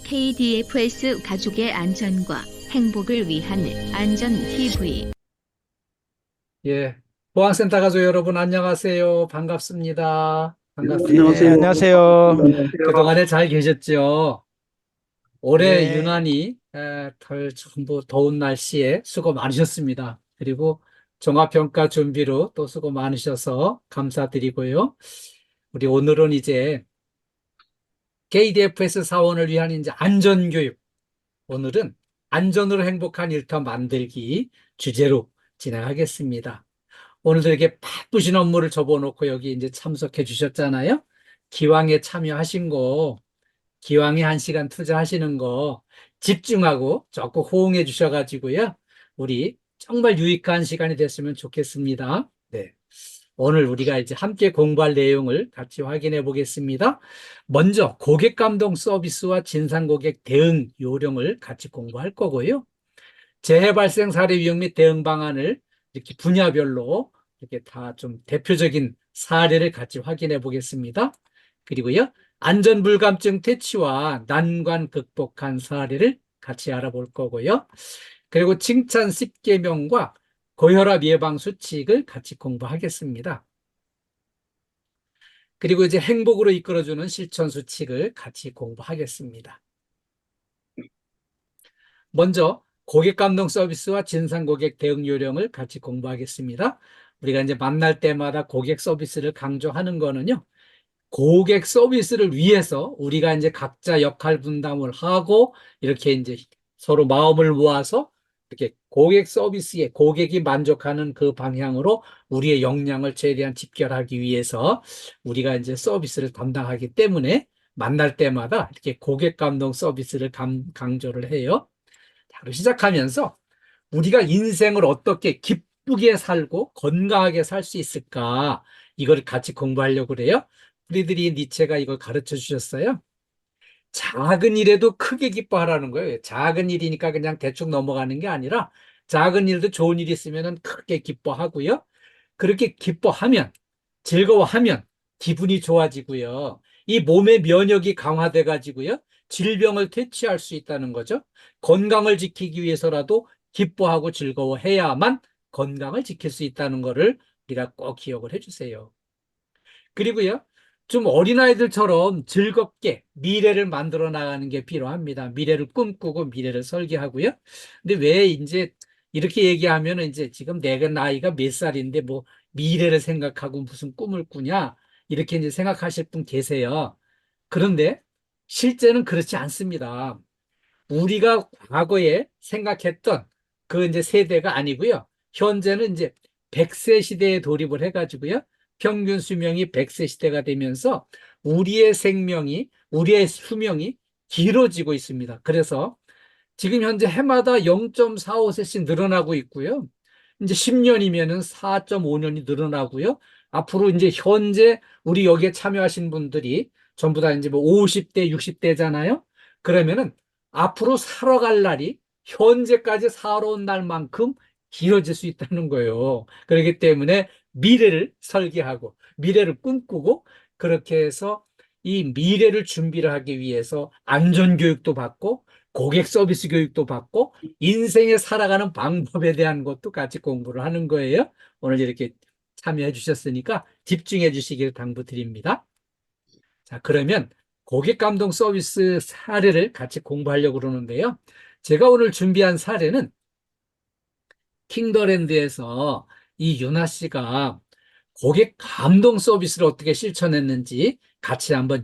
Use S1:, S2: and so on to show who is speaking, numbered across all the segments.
S1: KDFS 가족의 안전과 행복을 위한 안전 TV.
S2: 예. 보안센터 가족 여러분, 안녕하세요. 반갑습니다.
S3: 네,
S2: 반갑습니다.
S3: 안녕하세요.
S2: 그동안에 잘 계셨죠? 올해
S3: 네,
S2: 유난히 덜 전부 더운 날씨에 수고 많으셨습니다. 그리고 종합평가 준비로 또 수고 많으셔서 감사드리고요. 우리 오늘은 이제 KDFS 사원을 위한 이제 안전교육. 오늘은 안전으로 행복한 일터 만들기 주제로 진행하겠습니다. 오늘도 이렇게 바쁘신 업무를 접어놓고 여기 이제 참석해 주셨잖아요. 기왕에 참여하신 거, 기왕에 1시간 투자하시는 거 집중하고 적극 호응해 주셔가지고요. 우리 정말 유익한 시간이 됐으면 좋겠습니다. 네. 오늘 우리가 이제 함께 공부할 내용을 같이 확인해 보겠습니다. 먼저 고객 감동 서비스와 진상 고객 대응 요령을 같이 공부할 거고요. 재해 발생 사례 유형 및 대응 방안을 이렇게 분야별로 이렇게 다 좀 대표적인 사례를 같이 확인해 보겠습니다. 그리고요, 안전불감증 퇴치와 난관 극복한 사례를 같이 알아볼 거고요. 그리고 칭찬 10계명과 고혈압 예방 수칙을 같이 공부하겠습니다. 그리고 이제 행복으로 이끌어주는 실천 수칙을 같이 공부하겠습니다. 먼저 고객 감동 서비스와 진상 고객 대응 요령을 같이 공부하겠습니다. 우리가 이제 만날 때마다 고객 서비스를 강조하는 거는요, 고객 서비스를 위해서 우리가 이제 각자 역할 분담을 하고 이렇게 이제 서로 마음을 모아서 이렇게 고객 서비스에 고객이 만족하는 그 방향으로 우리의 역량을 최대한 집결하기 위해서 우리가 이제 서비스를 담당하기 때문에 만날 때마다 이렇게 고객 감동 서비스를 강조를 해요. 자, 그럼 시작하면서 우리가 인생을 어떻게 기쁘게 살고 건강하게 살 수 있을까? 이걸 같이 공부하려고 그래요. 프리드리히 니체가 이걸 가르쳐 주셨어요. 작은 일에도 크게 기뻐하라는 거예요. 작은 일이니까 그냥 대충 넘어가는 게 아니라 작은 일도 좋은 일이 있으면 크게 기뻐하고요. 그렇게 기뻐하면, 즐거워하면 기분이 좋아지고요. 이 몸의 면역이 강화돼 가지고요. 질병을 퇴치할 수 있다는 거죠. 건강을 지키기 위해서라도 기뻐하고 즐거워해야만 건강을 지킬 수 있다는 거를 우리가 꼭 기억을 해주세요. 그리고요, 좀 어린아이들처럼 즐겁게 미래를 만들어 나가는 게 필요합니다. 미래를 꿈꾸고 미래를 설계하고요. 근데 왜 이제 이렇게 얘기하면 이제 지금 내가 나이가 몇 살인데 뭐 미래를 생각하고 무슨 꿈을 꾸냐? 이렇게 이제 생각하실 분 계세요. 그런데 실제는 그렇지 않습니다. 우리가 과거에 생각했던 그 이제 세대가 아니고요. 현재는 이제 100세 시대에 돌입을 해가지고요. 평균 수명이 100세 시대가 되면서 우리의 생명이, 우리의 수명이 길어지고 있습니다. 그래서 지금 현재 해마다 0.45세씩 늘어나고 있고요. 이제 10년이면은 4.5년이 늘어나고요. 앞으로 이제 현재 우리 여기에 참여하신 분들이 전부 다 이제 뭐 50대, 60대잖아요. 그러면은 앞으로 살아갈 날이 현재까지 살아온 날만큼 길어질 수 있다는 거예요. 그렇기 때문에 미래를 설계하고 미래를 꿈꾸고 그렇게 해서 이 미래를 준비를 하기 위해서 안전교육도 받고 고객 서비스 교육도 받고 인생에 살아가는 방법에 대한 것도 같이 공부를 하는 거예요. 오늘 이렇게 참여해 주셨으니까 집중해 주시길 당부드립니다. 자, 그러면 고객 감동 서비스 사례를 같이 공부하려고 그러는데요. 제가 오늘 준비한 사례는 킹더랜드에서 이 유나 씨가 고객 감동 서비스를 어떻게 실천했는지 같이 한번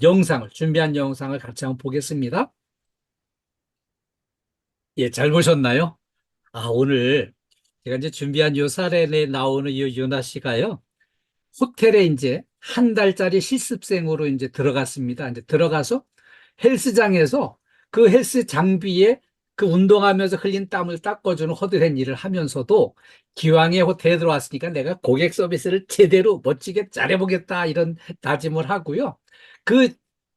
S2: 준비한 영상을 같이 한번 보겠습니다. 예, 잘 보셨나요? 오늘 제가 이제 준비한 요 사례에 나오는 이 유나 씨가요. 호텔에 이제 1달짜리 실습생으로 이제 들어갔습니다. 이제 들어가서 헬스장에서 그 헬스 장비에 그 운동하면서 흘린 땀을 닦아주는 허드렛 일을 하면서도 기왕에 호텔에 들어왔으니까 내가 고객 서비스를 제대로 멋지게 잘해보겠다 이런 다짐을 하고요. 그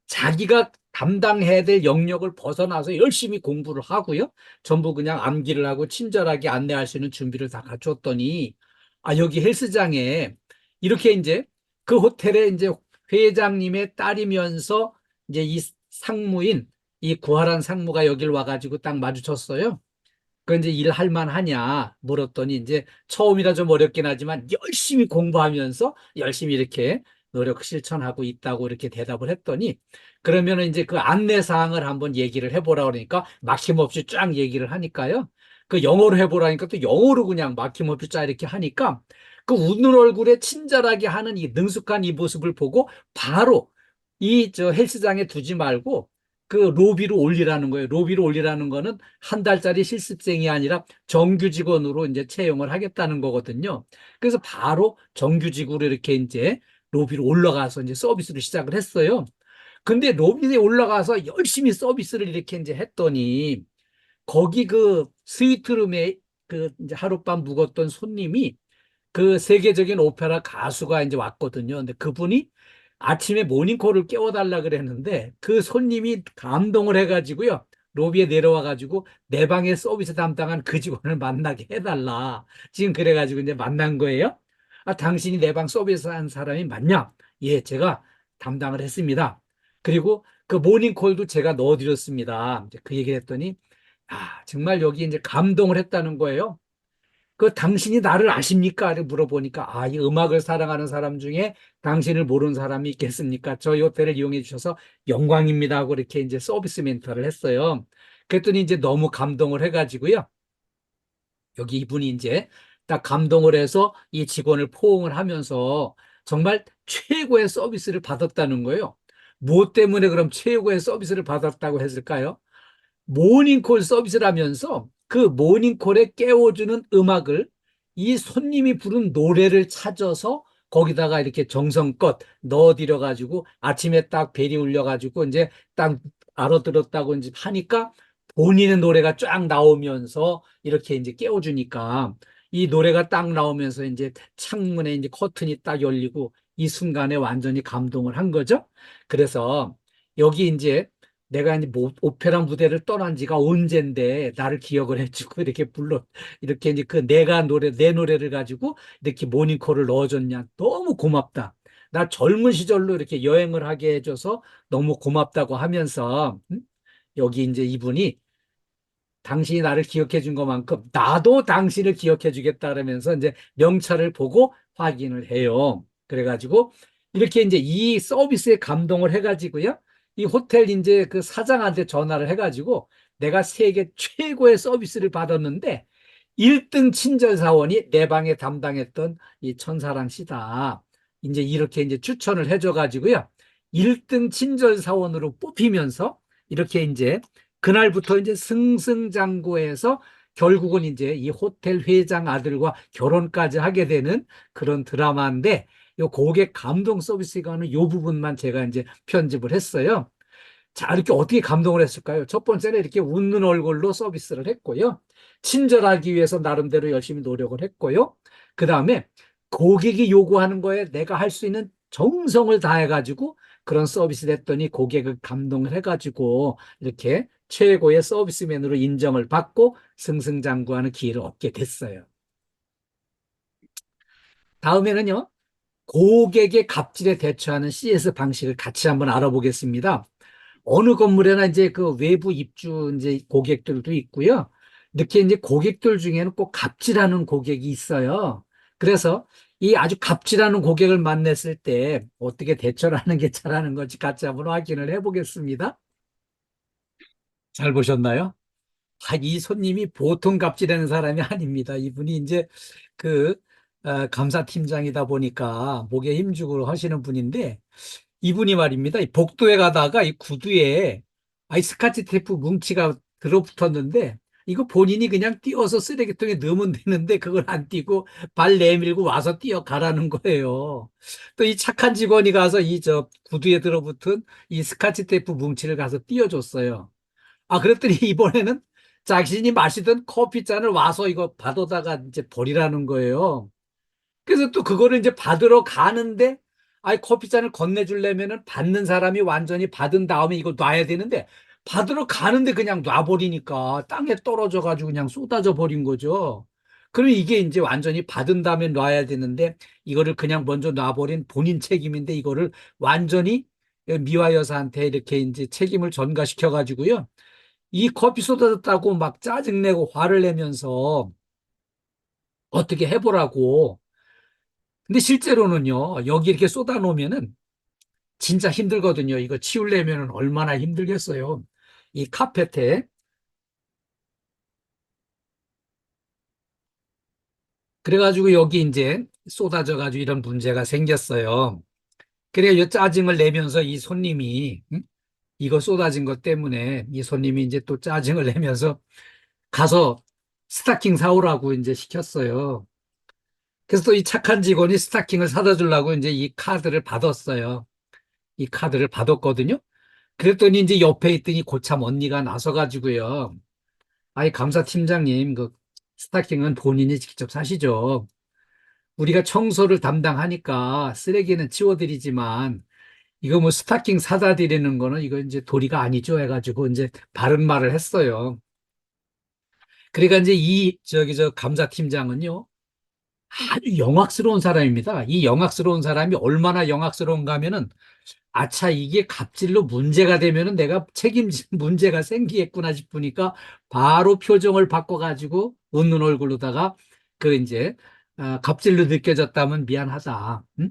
S2: 자기가 담당해야 될 영역을 벗어나서 열심히 공부를 하고요. 전부 그냥 암기를 하고 친절하게 안내할 수 있는 준비를 다 갖췄더니 여기 헬스장에 이렇게 이제 그 호텔에 이제 회장님의 딸이면서 이제 이 상무인 이 구하란 상무가 여길 와가지고 딱 마주쳤어요. 그 이제 일할 만하냐 물었더니 이제 처음이라 좀 어렵긴 하지만 열심히 공부하면서 열심히 이렇게 노력 실천하고 있다고 이렇게 대답을 했더니 그러면 이제 그 안내 사항을 한번 얘기를 해보라 그러니까 막힘없이 쫙 얘기를 하니까요. 그 영어로 해보라니까 또 영어로 그냥 막힘없이 쫙 이렇게 하니까 그 웃는 얼굴에 친절하게 하는 이 능숙한 이 모습을 보고 바로 이 저 헬스장에 두지 말고 그 로비로 올리라는 거예요. 로비로 올리라는 거는 한 달짜리 실습생이 아니라 정규 직원으로 이제 채용을 하겠다는 거거든요. 그래서 바로 정규직으로 이렇게 이제 로비로 올라가서 이제 서비스를 시작을 했어요. 근데 로비에 올라가서 열심히 서비스를 이렇게 이제 했더니 거기 그 스위트룸에 그 이제 하룻밤 묵었던 손님이 그 세계적인 오페라 가수가 이제 왔거든요. 근데 그분이 아침에 모닝콜을 깨워달라 그랬는데 그 손님이 감동을 해가지고요. 로비에 내려와가지고 내 방에 서비스 담당한 그 직원을 만나게 해달라. 지금 그래가지고 이제 만난 거예요. 아, 당신이 내 방 서비스 한 사람이 맞냐? 예, 제가 담당을 했습니다. 그리고 그 모닝콜도 제가 넣어드렸습니다. 이제 그 얘기를 했더니 아, 정말 여기 이제 감동을 했다는 거예요. 그 당신이 나를 아십니까? 이렇게 물어보니까 아, 이 음악을 사랑하는 사람 중에 당신을 모르는 사람이 있겠습니까? 저희 호텔을 이용해 주셔서 영광입니다 하고 이렇게 이제 서비스 멘트를 했어요. 그랬더니 이제 너무 감동을 해가지고요. 여기 이분이 이제 딱 감동을 해서 이 직원을 포옹을 하면서 정말 최고의 서비스를 받았다는 거예요. 무엇 때문에 그럼 최고의 서비스를 받았다고 했을까요? 모닝콜 서비스를 하면서 그 모닝콜에 깨워주는 음악을 이 손님이 부른 노래를 찾아서 거기다가 이렇게 정성껏 넣어드려 가지고 아침에 딱 벨이 울려 가지고 이제 딱 알아들었다고 이제 하니까 본인의 노래가 쫙 나오면서 이렇게 이제 깨워주니까 이 노래가 딱 나오면서 이제 창문에 이제 커튼이 딱 열리고 이 순간에 완전히 감동을 한 거죠. 그래서 여기 이제 내가 이제 오페라 무대를 떠난 지가 언젠데 나를 기억을 해주고 이렇게 불러 이렇게 이제 그 내가 노래 내 노래를 가지고 이렇게 모닝콜을 넣어줬냐 너무 고맙다. 나 젊은 시절로 이렇게 여행을 하게 해줘서 너무 고맙다고 하면서 여기 이제 이분이 당신이 나를 기억해 준 것만큼 나도 당신을 기억해 주겠다 그러면서 이제 명찰을 보고 확인을 해요. 그래가지고 이렇게 이제 이 서비스에 감동을 해가지고요. 이 호텔 이제 그 사장한테 전화를 해가지고 내가 세계 최고의 서비스를 받았는데 1등 친절 사원이 내 방에 담당했던 이 천사랑 씨다. 이제 이렇게 이제 추천을 해줘가지고요. 1등 친절 사원으로 뽑히면서 이렇게 이제 그날부터 이제 승승장구해서 결국은 이제 이 호텔 회장 아들과 결혼까지 하게 되는 그런 드라마인데 요 고객 감동 서비스가 요 부분만 제가 이제 편집을 했어요. 자, 이렇게 어떻게 감동을 했을까요? 첫 번째는 이렇게 웃는 얼굴로 서비스를 했고요. 친절하기 위해서 나름대로 열심히 노력을 했고요. 그 다음에 고객이 요구하는 거에 내가 할 수 있는 정성을 다해가지고 그런 서비스를 했더니 고객을 감동을 해가지고 이렇게 최고의 서비스맨으로 인정을 받고 승승장구하는 기회를 얻게 됐어요. 다음에는요, 고객의 갑질에 대처하는 CS 방식을 같이 한번 알아보겠습니다. 어느 건물에나 이제 그 외부 입주 이제 고객들도 있고요. 이렇게 이제 고객들 중에는 꼭 갑질하는 고객이 있어요. 그래서 이 아주 갑질하는 고객을 만났을 때 어떻게 대처를 하는 게 잘하는 건지 같이 한번 확인을 해보겠습니다. 잘 보셨나요? 아, 이 손님이 보통 갑질하는 사람이 아닙니다. 이분이 이제 그 감사팀장이다 보니까 목에 힘주고 하시는 분인데 이분이 말입니다. 이 복도에 가다가 이 구두에 아이 스카치 테이프 뭉치가 들어붙었는데 이거 본인이 그냥 띄워서 쓰레기통에 넣으면 되는데 그걸 안 띄고 발 내밀고 와서 뛰어가라는 거예요. 또 이 착한 직원이 가서 이 저 구두에 들어붙은 이 스카치 테이프 뭉치를 가서 띄워줬어요. 아, 그랬더니 이번에는 자신이 마시던 커피잔을 와서 이거 받아다가 이제 버리라는 거예요. 그래서 또 그거를 이제 받으러 가는데, 아이, 커피잔을 건네주려면은 받는 사람이 완전히 받은 다음에 이거 놔야 되는데, 받으러 가는데 그냥 놔버리니까 땅에 떨어져가지고 그냥 쏟아져 버린 거죠. 그럼 이게 이제 완전히 받은 다음에 놔야 되는데, 이거를 그냥 먼저 놔버린 본인 책임인데, 이거를 완전히 미화 여사한테 이렇게 이제 책임을 전가시켜 가지고요. 이 커피 쏟아졌다고 막 짜증내고 화를 내면서 어떻게 해보라고. 근데 실제로는요, 여기 이렇게 쏟아 놓으면은 진짜 힘들거든요. 이거 치우려면은 얼마나 힘들겠어요. 이 카펫에. 그래가지고 여기 이제 쏟아져가지고 이런 문제가 생겼어요. 그래, 이 짜증을 내면서 이 손님이, 이거 쏟아진 것 때문에 이 손님이 이제 또 짜증을 내면서 가서 스타킹 사오라고 이제 시켰어요. 그래서 또 이 착한 직원이 스타킹을 사다 주려고 이제 이 카드를 받았어요. 이 카드를 받았거든요. 그랬더니 이제 옆에 있더니 고참 언니가 나서가지고요. 아이, 감사팀장님, 그 스타킹은 본인이 직접 사시죠. 우리가 청소를 담당하니까 쓰레기는 치워드리지만 이거 뭐 스타킹 사다 드리는 거는 이거 이제 도리가 아니죠 해가지고 이제 바른 말을 했어요. 그러니까 이제 저 감사팀장은요. 아주 영악스러운 사람입니다. 이 영악스러운 사람이 얼마나 영악스러운가 하면은 아차, 이게 갑질로 문제가 되면은 내가 책임질 문제가 생기겠구나 싶으니까 바로 표정을 바꿔가지고 웃는 얼굴로다가 그 이제 갑질로 느껴졌다면 미안하다. 응?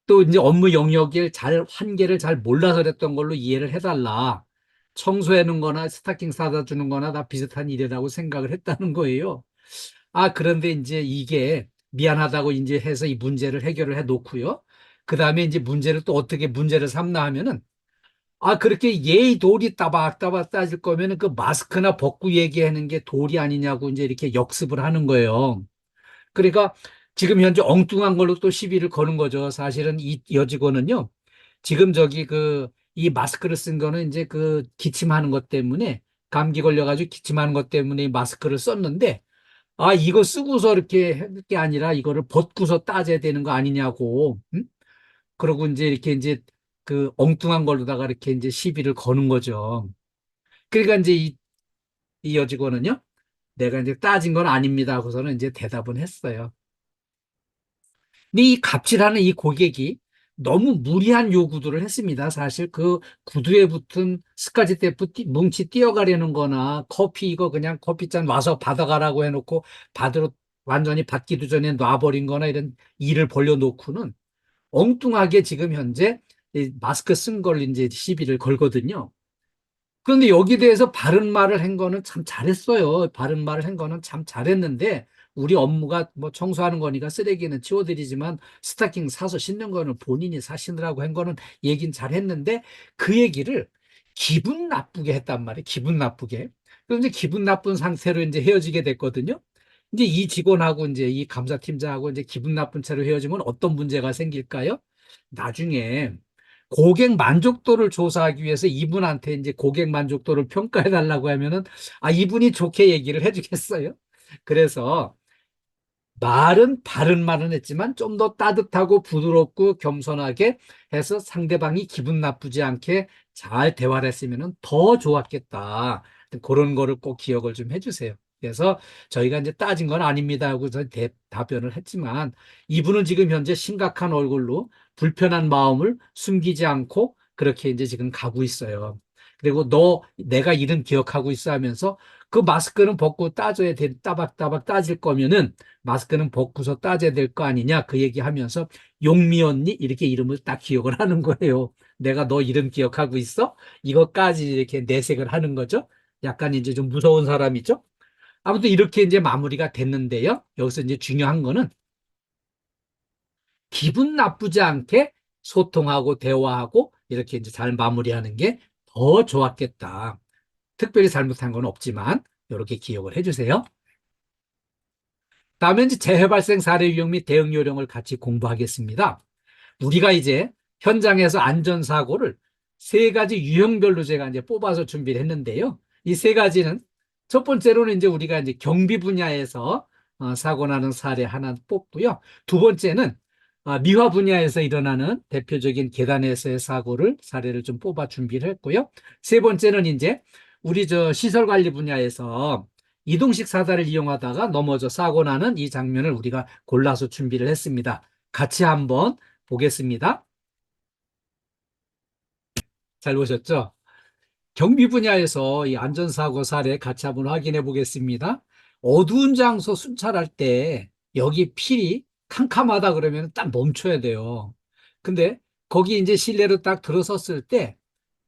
S2: 또 이제 업무 영역을 한계를 잘 몰라서 그랬던 걸로 이해를 해달라. 청소해는 거나 스타킹 사다 주는 거나 다 비슷한 일이라고 생각을 했다는 거예요. 아, 그런데 이제 이게 미안하다고 이제 해서 이 문제를 해결을 해 놓고요. 그 다음에 이제 문제를 또 어떻게 문제를 삼나 하면은 아, 그렇게 예의 도리 따박따박 따질 거면은 그 마스크나 벗고 얘기하는 게 도리 아니냐고 이제 이렇게 역습을 하는 거예요. 그러니까 지금 현재 엉뚱한 걸로 또 시비를 거는 거죠. 사실은 이 여직원은요. 지금 저기 이 마스크를 쓴 거는 이제 그 기침하는 것 때문에 감기 걸려가지고 기침하는 것 때문에 이 마스크를 썼는데 아, 이거 쓰고서 이렇게 할 게 아니라 이거를 벗고서 따져야 되는 거 아니냐고. 응? 그러고 이제 이렇게 이제 그 엉뚱한 걸로다가 이렇게 이제 시비를 거는 거죠. 그러니까 이제 이 여직원은요. 내가 이제 따진 건 아닙니다 하고서는 이제 대답은 했어요. 근데 이 갑질하는 이 고객이 너무 무리한 요구들을 했습니다. 사실 그 구두에 붙은 스카치 테이프 뭉치 띄어가려는 거나 커피 이거 그냥 커피잔 와서 받아가라고 해놓고 받으러 완전히 받기도 전에 놔버린 거나 이런 일을 벌려놓고는 엉뚱하게 지금 현재 이 마스크 쓴 걸 이제 시비를 걸거든요. 그런데 여기 대해서 바른 말을 한 거는 참 잘했어요. 바른 말을 한 거는 참 잘했는데 우리 업무가 뭐 청소하는 거니까 쓰레기는 치워드리지만 스타킹 사서 신는 거는 본인이 사시느라고 한 거는 얘긴 잘했는데 그 얘기를 기분 나쁘게 했단 말이에요. 기분 나쁘게. 그런데 기분 나쁜 상태로 이제 헤어지게 됐거든요. 이제 이 직원하고 이제 이 감사팀장하고 이제 기분 나쁜 채로 헤어지면 어떤 문제가 생길까요? 나중에 고객 만족도를 조사하기 위해서 이분한테 이제 고객 만족도를 평가해 달라고 하면은 아, 이분이 좋게 얘기를 해주겠어요. 그래서 말은 바른 말은 했지만 좀 더 따뜻하고 부드럽고 겸손하게 해서 상대방이 기분 나쁘지 않게 잘 대화를 했으면 더 좋았겠다. 그런 거를 꼭 기억을 좀 해주세요. 그래서 저희가 이제 따진 건 아닙니다 하고 답변을 했지만 이분은 지금 현재 심각한 얼굴로 불편한 마음을 숨기지 않고 그렇게 이제 지금 가고 있어요. 그리고 내가 이름 기억하고 있어 하면서 그 마스크는 벗고 따져야 돼. 따박따박 따질 거면은 마스크는 벗고서 따져야 될 거 아니냐 그 얘기하면서 용미 언니 이렇게 이름을 딱 기억을 하는 거예요. 내가 너 이름 기억하고 있어? 이것까지 이렇게 내색을 하는 거죠. 약간 이제 좀 무서운 사람이죠. 아무튼 이렇게 이제 마무리가 됐는데요. 여기서 이제 중요한 거는 기분 나쁘지 않게 소통하고 대화하고 이렇게 이제 잘 마무리하는 게 더 좋았겠다. 특별히 잘못한 건 없지만 이렇게 기억을 해주세요. 다음에 이제 재해 발생 사례 유형 및 대응 요령을 같이 공부하겠습니다. 우리가 이제 현장에서 안전사고를 세 가지 유형별로 제가 이제 뽑아서 준비를 했는데요. 이 세 가지는 첫 번째로는 이제 우리가 이제 경비 분야에서 사고 나는 사례 하나 뽑고요. 두 번째는 미화 분야에서 일어나는 대표적인 계단에서의 사례를 좀 뽑아 준비를 했고요. 세 번째는 이제 우리 저 시설 관리 분야에서 이동식 사다를 이용하다가 넘어져 사고 나는 이 장면을 우리가 골라서 준비를 했습니다. 같이 한번 보겠습니다. 잘 보셨죠? 경비 분야에서 이 안전사고 사례 같이 한번 확인해 보겠습니다. 어두운 장소 순찰할 때 여기 필이 캄캄하다 그러면 딱 멈춰야 돼요. 근데 거기 이제 실내로 딱 들어섰을 때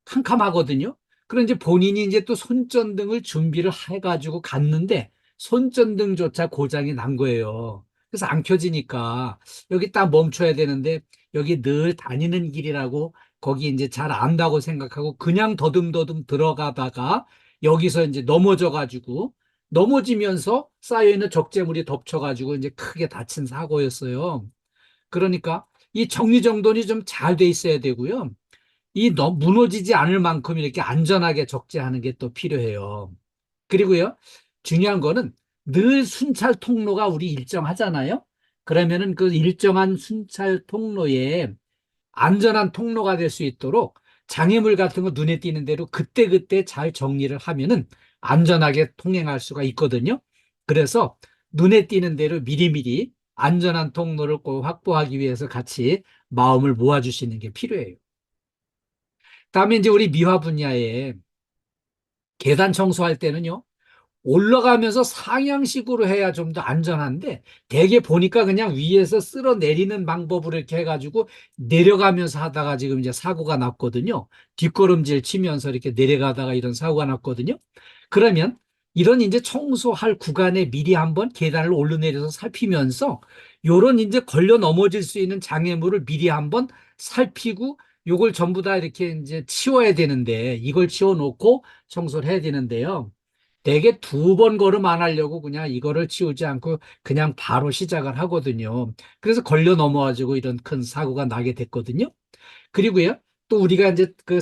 S2: 캄캄하거든요. 그럼 이제 본인이 이제 또 손전등을 준비를 해가지고 갔는데 손전등조차 고장이 난 거예요. 그래서 안 켜지니까 여기 딱 멈춰야 되는데 여기 늘 다니는 길이라고 거기 이제 잘 안다고 생각하고 그냥 더듬더듬 들어가다가 여기서 이제 넘어져가지고 넘어지면서 쌓여있는 적재물이 덮쳐가지고 이제 크게 다친 사고였어요. 그러니까 이 정리정돈이 좀 잘 돼 있어야 되고요. 무너지지 않을 만큼 이렇게 안전하게 적재하는 게 또 필요해요. 그리고요, 중요한 거는 늘 순찰 통로가 우리 일정하잖아요. 그러면은 그 일정한 순찰 통로에 안전한 통로가 될 수 있도록 장애물 같은 거 눈에 띄는 대로 그때그때 잘 정리를 하면은 안전하게 통행할 수가 있거든요. 그래서 눈에 띄는 대로 미리미리 안전한 통로를 꼭 확보하기 위해서 같이 마음을 모아주시는 게 필요해요. 다음에 이제 우리 미화 분야에 계단 청소할 때는요, 올라가면서 상향식으로 해야 좀 더 안전한데, 대개 보니까 그냥 위에서 쓸어 내리는 방법으로 이렇게 해가지고 내려가면서 하다가 지금 이제 사고가 났거든요. 뒷걸음질 치면서 이렇게 내려가다가 이런 사고가 났거든요. 그러면 이런 이제 청소할 구간에 미리 한번 계단을 오르내려서 살피면서 요런 이제 걸려 넘어질 수 있는 장애물을 미리 한번 살피고 요걸 전부 다 이렇게 이제 치워야 되는데 이걸 치워놓고 청소를 해야 되는데요. 대개 두 번 걸음 안 하려고 그냥 이거를 치우지 않고 그냥 바로 시작을 하거든요. 그래서 걸려 넘어가지고 이런 큰 사고가 나게 됐거든요. 그리고요, 또 우리가 이제 그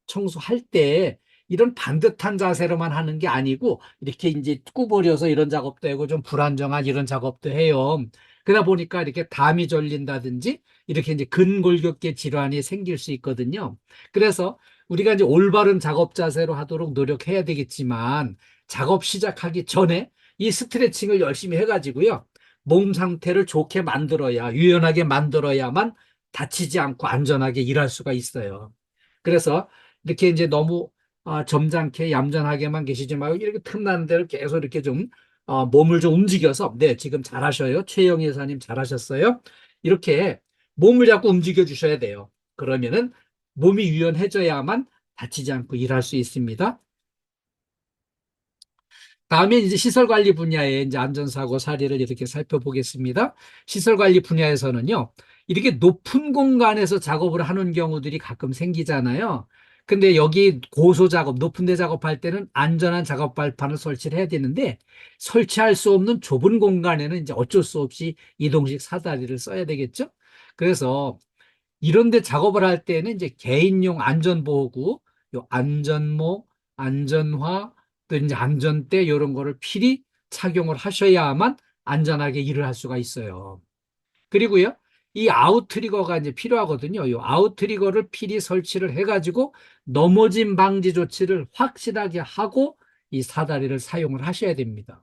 S2: 청소할 때 이런 반듯한 자세로만 하는 게 아니고 이렇게 이제 구부려서 이런 작업도 하고 좀 불안정한 이런 작업도 해요. 그러다 보니까 이렇게 담이 졸린다든지 이렇게 이제 근골격계 질환이 생길 수 있거든요. 그래서 우리가 이제 올바른 작업 자세로 하도록 노력해야 되겠지만 작업 시작하기 전에 이 스트레칭을 열심히 해가지고요. 몸 상태를 좋게 만들어야, 유연하게 만들어야만 다치지 않고 안전하게 일할 수가 있어요. 그래서 이렇게 이제 너무 점잖게 얌전하게만 계시지 말고 이렇게 틈나는 대로 계속 이렇게 좀 몸을 좀 움직여서 네, 지금 잘하셔요. 최영 여사님 잘하셨어요. 이렇게 몸을 자꾸 움직여 주셔야 돼요. 그러면은 몸이 유연해져야만 다치지 않고 일할 수 있습니다. 다음에 이제 시설관리 분야의 이제 안전사고 사례를 이렇게 살펴보겠습니다. 시설관리 분야에서는요, 이렇게 높은 공간에서 작업을 하는 경우들이 가끔 생기잖아요. 근데 여기 고소 작업, 높은 데 작업할 때는 안전한 작업 발판을 설치를 해야 되는데, 설치할 수 없는 좁은 공간에는 이제 어쩔 수 없이 이동식 사다리를 써야 되겠죠? 그래서 이런 데 작업을 할 때는 이제 개인용 안전보호구, 요 안전모, 안전화, 또 이제 안전대 이런 거를 필히 착용을 하셔야만 안전하게 일을 할 수가 있어요. 그리고요, 이 아웃트리거가 이제 필요하거든요. 이 아웃트리거를 필히 설치를 해가지고 넘어짐 방지 조치를 확실하게 하고 이 사다리를 사용을 하셔야 됩니다.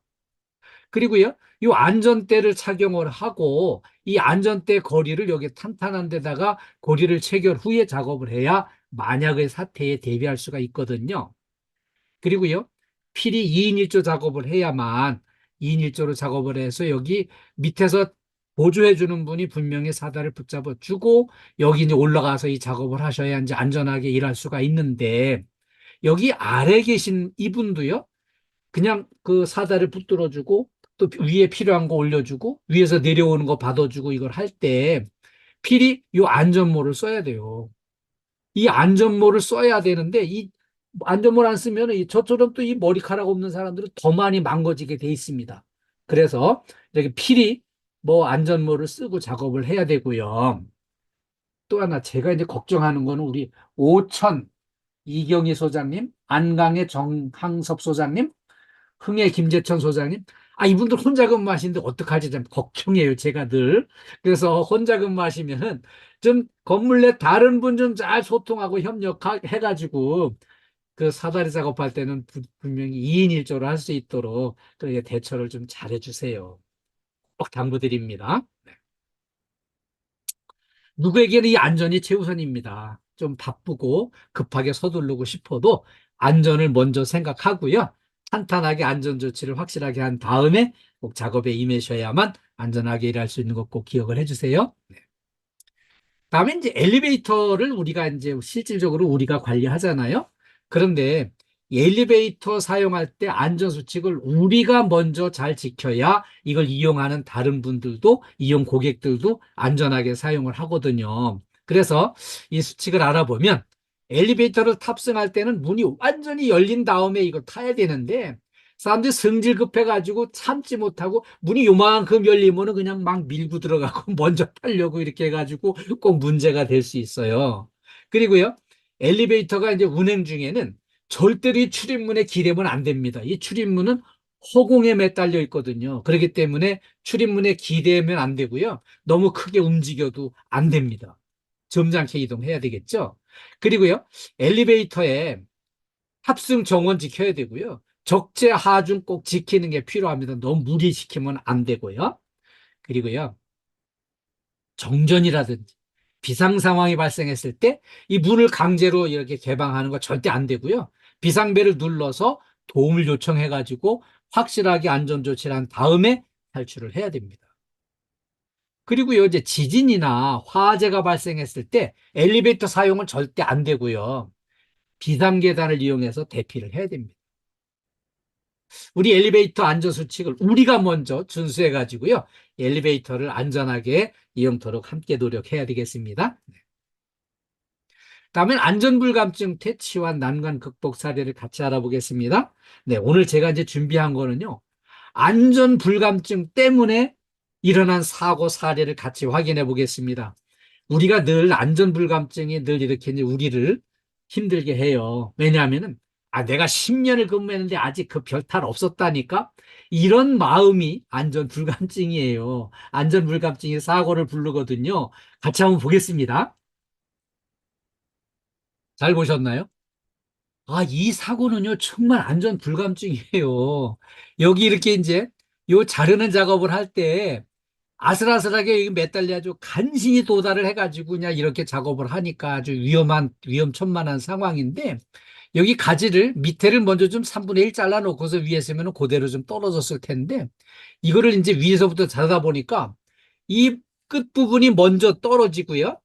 S2: 그리고요, 이 안전대를 착용을 하고 이 안전대 고리를 여기 탄탄한 데다가 고리를 체결 후에 작업을 해야 만약의 사태에 대비할 수가 있거든요. 그리고요, 필히 2인 1조 작업을 해야만 2인 1조로 작업을 해서 여기 밑에서 보조해 주는 분이 분명히 사다를 붙잡아 주고 여기 이제 올라가서 이 작업을 하셔야 이제 안전하게 일할 수가 있는데 여기 아래 계신 이분도요. 그냥 그 사다를 붙들어주고 또 위에 필요한 거 올려주고 위에서 내려오는 거 받아주고 이걸 할 때 필히 이 안전모를 써야 돼요. 이 안전모를 써야 되는데 이 안전모를 안 쓰면 저처럼 또 이 머리카락 없는 사람들은 더 많이 망가지게 돼 있습니다. 그래서 이렇게 필히 뭐 안전모를 쓰고 작업을 해야 되고요. 또 하나 제가 이제 걱정하는 거는 우리 오천 이경희 소장님, 안강의 정항섭 소장님, 흥의 김재천 소장님. 이분들 혼자 근무하시는데 어떡하지? 좀 걱정이에요, 제가 늘. 그래서 혼자 근무하시면은 좀 건물 내 다른 분 좀 잘 소통하고 협력해가지고 그 사다리 작업할 때는 분명히 2인 1조로 할 수 있도록 그렇게 대처를 좀 잘해주세요. 꼭 당부드립니다. 누구에게는 이 안전이 최우선입니다. 좀 바쁘고 급하게 서두르고 싶어도 안전을 먼저 생각하고요. 탄탄하게 안전 조치를 확실하게 한 다음에 꼭 작업에 임하셔야만 안전하게 일할 수 있는 것 꼭 기억을 해주세요. 다음에 이제 엘리베이터를 우리가 이제 실질적으로 우리가 관리하잖아요. 그런데 이 엘리베이터 사용할 때 안전수칙을 우리가 먼저 잘 지켜야 이걸 이용하는 다른 분들도, 이용 고객들도 안전하게 사용을 하거든요. 그래서 이 수칙을 알아보면 엘리베이터를 탑승할 때는 문이 완전히 열린 다음에 이걸 타야 되는데 사람들이 성질 급해가지고 참지 못하고 문이 요만큼 열리면은 그냥 막 밀고 들어가고 먼저 타려고 이렇게 해가지고 꼭 문제가 될 수 있어요. 그리고요, 엘리베이터가 이제 운행 중에는 절대로 이 출입문에 기대면 안 됩니다. 이 출입문은 허공에 매달려 있거든요. 그렇기 때문에 출입문에 기대면 안 되고요. 너무 크게 움직여도 안 됩니다. 점잖게 이동해야 되겠죠. 그리고요, 엘리베이터에 탑승 정원 지켜야 되고요. 적재 하중 꼭 지키는 게 필요합니다. 너무 무리시키면 안 되고요. 그리고요, 정전이라든지 비상 상황이 발생했을 때 이 문을 강제로 이렇게 개방하는 거 절대 안 되고요. 비상벨을 눌러서 도움을 요청해가지고 확실하게 안전조치를 한 다음에 탈출을 해야 됩니다. 그리고요, 이제 지진이나 화재가 발생했을 때 엘리베이터 사용은 절대 안 되고요. 비상계단을 이용해서 대피를 해야 됩니다. 우리 엘리베이터 안전수칙을 우리가 먼저 준수해 가지고요. 엘리베이터를 안전하게 이용토록 함께 노력해야 되겠습니다. 다음엔 안전불감증 퇴치와 난관 극복 사례를 같이 알아보겠습니다. 네, 오늘 제가 이제 준비한 거는요. 안전불감증 때문에 일어난 사고 사례를 같이 확인해 보겠습니다. 우리가 늘 안전불감증이 늘 이렇게 이제 우리를 힘들게 해요. 왜냐하면은, 내가 10년을 근무했는데 아직 그 별탈 없었다니까? 이런 마음이 안전불감증이에요. 안전불감증이 사고를 부르거든요. 같이 한번 보겠습니다. 잘 보셨나요? 이 사고는요, 정말 안전불감증이에요. 여기 이렇게 이제 요 자르는 작업을 할 때 아슬아슬하게 여기 매달려가지고 간신히 도달을 해가지고 그냥 이렇게 작업을 하니까 아주 위험천만한 상황인데 여기 가지를 밑에를 먼저 좀 3분의 1 잘라놓고서 위에 서면 그대로 좀 떨어졌을 텐데 이거를 이제 위에서부터 자르다 보니까 이 끝부분이 먼저 떨어지고요.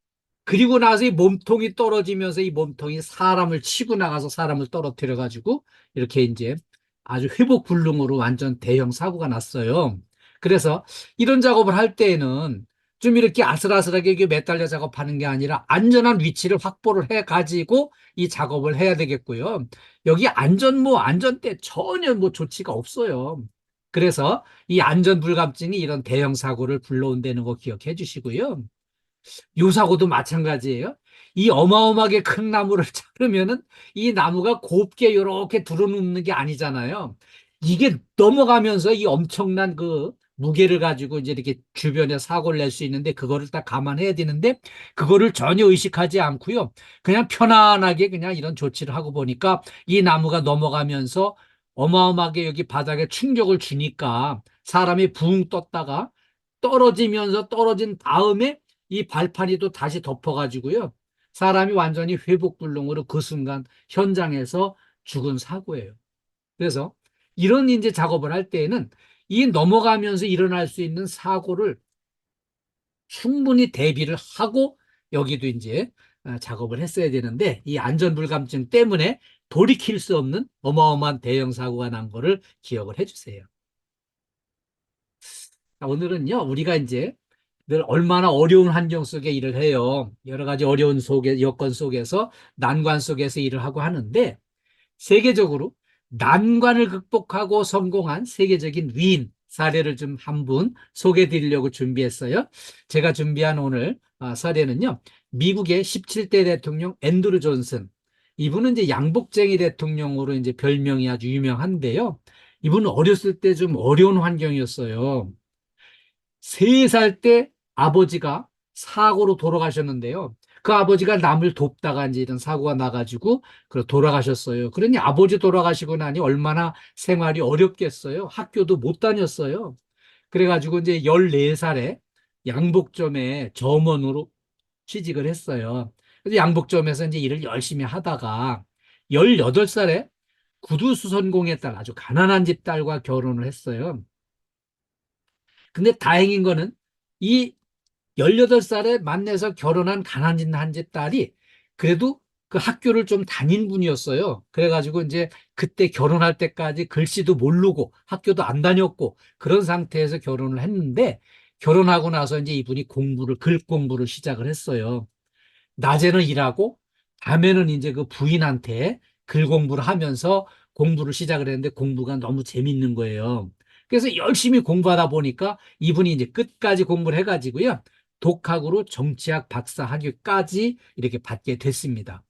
S2: 그리고 나서 이 몸통이 떨어지면서 이 몸통이 사람을 치고 나가서 사람을 떨어뜨려 가지고 이렇게 이제 아주 회복 불능으로 완전 대형 사고가 났어요. 그래서 이런 작업을 할 때에는 좀 이렇게 아슬아슬하게 이게 매달려 작업하는 게 아니라 안전한 위치를 확보를 해 가지고 이 작업을 해야 되겠고요. 여기 안전대 전혀 조치가 없어요. 그래서 이 안전불감증이 이런 대형 사고를 불러온다는 거 기억해 주시고요. 요 사고도 마찬가지예요. 이 어마어마하게 큰 나무를 자르면은 이 나무가 곱게 이렇게 들어눕는 게 아니잖아요. 이게 넘어가면서 이 엄청난 그 무게를 가지고 이제 이렇게 주변에 사고를 낼 수 있는데 그거를 딱 감안해야 되는데 그거를 전혀 의식하지 않고요. 그냥 편안하게 그냥 이런 조치를 하고 보니까 이 나무가 넘어가면서 어마어마하게 여기 바닥에 충격을 주니까 사람이 붕 떴다가 떨어지면서 떨어진 다음에 이 발판이 또 다시 덮어가지고요. 사람이 완전히 회복불능으로 그 순간 현장에서 죽은 사고예요. 그래서 이런 이제 작업을 할 때에는 이 넘어가면서 일어날 수 있는 사고를 충분히 대비를 하고 여기도 이제 작업을 했어야 되는데 이 안전불감증 때문에 돌이킬 수 없는 어마어마한 대형 사고가 난 거를 기억을 해주세요. 오늘은요, 우리가 이제 늘 얼마나 어려운 환경 속에 일을 해요. 여러 가지 어려운 여건 속에서, 난관 속에서 일을 하고 하는데, 세계적으로 난관을 극복하고 성공한 세계적인 위인 사례를 좀 한 분 소개해 드리려고 준비했어요. 제가 준비한 오늘 사례는요, 미국의 17대 대통령 앤드루 존슨. 이분은 이제 양복쟁이 대통령으로 이제 별명이 아주 유명한데요. 이분은 어렸을 때 좀 어려운 환경이었어요. 3살 때 아버지가 사고로 돌아가셨는데요. 그 아버지가 남을 돕다가 이제 이런 사고가 나가지고 돌아가셨어요. 그러니 아버지 돌아가시고 나니 얼마나 생활이 어렵겠어요. 학교도 못 다녔어요. 그래가지고 이제 14살에 양복점에 점원으로 취직을 했어요. 그래서 양복점에서 이제 일을 열심히 하다가 18살에 구두수선공의 딸, 아주 가난한 집 딸과 결혼을 했어요. 근데 다행인 거는 이 18살에 만나서 결혼한 가난한 집 딸이 그래도 그 학교를 좀 다닌 분이었어요. 그래가지고 이제 그때 결혼할 때까지 글씨도 모르고 학교도 안 다녔고 그런 상태에서 결혼을 했는데 결혼하고 나서 이제 이분이 글 공부를 시작을 했어요. 낮에는 일하고 밤에는 이제 그 부인한테 글 공부를 하면서 공부를 시작을 했는데 공부가 너무 재밌는 거예요. 그래서 열심히 공부하다 보니까 이분이 이제 끝까지 공부를 해가지고요. 독학으로 정치학 박사 학위까지 이렇게 받게 됐습니다.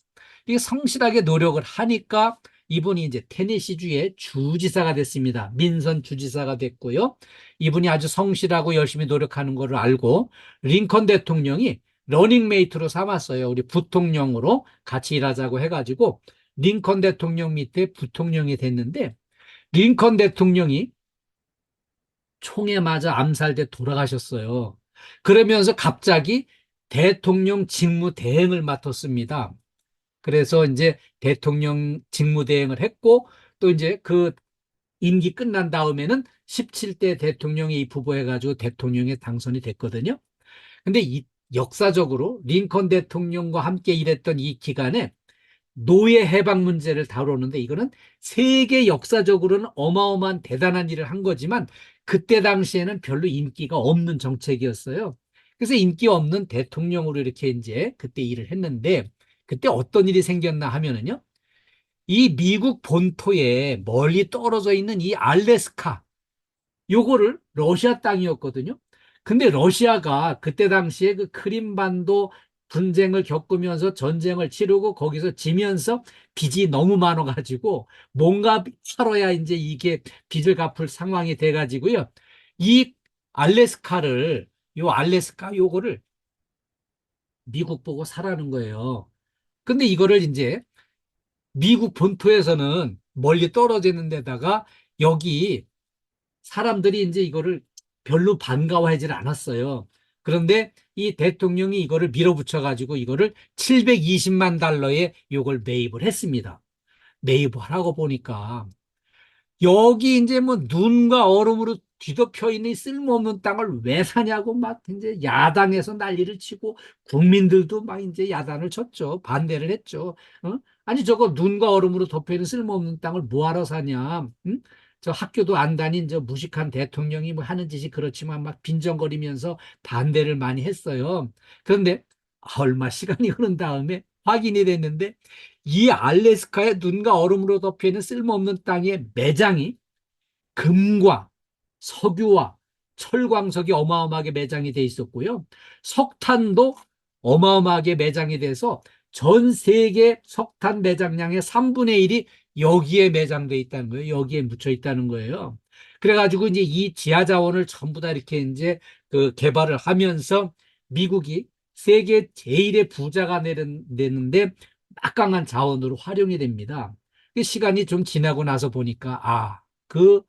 S2: 이게 성실하게 노력을 하니까 이분이 이제 테네시주의 주지사가 됐습니다. 민선 주지사가 됐고요. 이분이 아주 성실하고 열심히 노력하는 것을 알고 링컨 대통령이 러닝메이트로 삼았어요. 우리 부통령으로 같이 일하자고 해가지고 링컨 대통령 밑에 부통령이 됐는데 링컨 대통령이 총에 맞아 암살돼 돌아가셨어요. 그러면서 갑자기 대통령 직무대행을 맡았습니다. 그래서 이제 대통령 직무대행을 했고 또 이제 그 임기 끝난 다음에는 17대 대통령에 입후보해가지고 대통령에 당선이 됐거든요. 근데 이 역사적으로 링컨 대통령과 함께 일했던 이 기간에 노예 해방 문제를 다루는데 이거는 세계 역사적으로는 어마어마한 대단한 일을 한 거지만 그때 당시에는 별로 인기가 없는 정책이었어요. 그래서 인기 없는 대통령으로 이렇게 이제 그때 일을 했는데 그때 어떤 일이 생겼나 하면은요. 이 미국 본토에 멀리 떨어져 있는 이 알래스카 요거를 러시아 땅이었거든요. 근데 러시아가 그때 당시에 그 크림반도 분쟁을 겪으면서 전쟁을 치르고 거기서 지면서 빚이 너무 많아가지고 뭔가 살아야 이제 이게 빚을 갚을 상황이 돼가지고요. 이 알래스카를 요 알래스카 요거를 미국 보고 사라는 거예요. 근데 이거를 이제 미국 본토에서는 멀리 떨어져 있는 데다가 여기 사람들이 이제 이거를 별로 반가워하지를 않았어요. 그런데 이 대통령이 이거를 밀어붙여가지고 이거를 720만 달러에 이걸 매입을 했습니다. 매입을 하고 보니까 여기 이제 뭐 눈과 얼음으로 뒤덮여 있는 쓸모없는 땅을 왜 사냐고 막 이제 야당에서 난리를 치고 국민들도 막 이제 야단을 쳤죠. 반대를 했죠. 어? 아니 저거 눈과 얼음으로 덮여 있는 쓸모없는 땅을 뭐하러 사냐? 응? 저 학교도 안 다닌 저 무식한 대통령이 뭐 하는 짓이 그렇지만 막 빈정거리면서 반대를 많이 했어요. 그런데 얼마 시간이 흐른 다음에 확인이 됐는데 이 알래스카의 눈과 얼음으로 덮여 있는 쓸모없는 땅의 매장이 금과 석유와 철광석이 어마어마하게 매장이 돼 있었고요. 석탄도 어마어마하게 매장이 돼서 전 세계 석탄 매장량의 3분의 1이 여기에 매장돼 있다는 거예요. 여기에 묻혀 있다는 거예요. 그래가지고 이제 이 지하 자원을 전부 다 이렇게 이제 그 개발을 하면서 미국이 세계 제일의 부자가 되는데 막강한 자원으로 활용이 됩니다. 시간이 좀 지나고 나서 보니까 그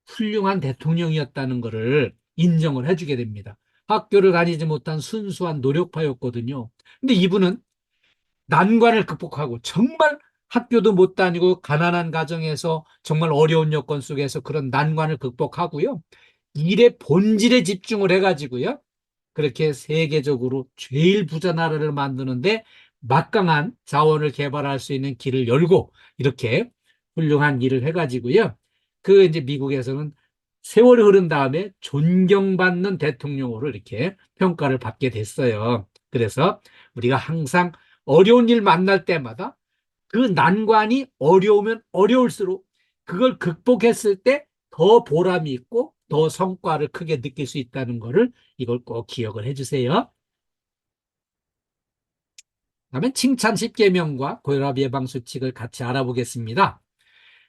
S2: 훌륭한 대통령이었다는 것을 인정을 해주게 됩니다. 학교를 다니지 못한 순수한 노력파였거든요. 근데 이분은 난관을 극복하고 정말 학교도 못 다니고 가난한 가정에서 정말 어려운 여건 속에서 그런 난관을 극복하고요. 일의 본질에 집중을 해가지고요. 그렇게 세계적으로 제일 부자 나라를 만드는데 막강한 자원을 개발할 수 있는 길을 열고 이렇게 훌륭한 일을 해가지고요. 그 이제 미국에서는 세월이 흐른 다음에 존경받는 대통령으로 이렇게 평가를 받게 됐어요. 그래서 우리가 항상 어려운 일 만날 때마다 그 난관이 어려우면 어려울수록 그걸 극복했을 때 더 보람이 있고 더 성과를 크게 느낄 수 있다는 것을 이걸 꼭 기억을 해주세요. 다음에 칭찬 10계명과 고혈압 예방 수칙을 같이 알아보겠습니다.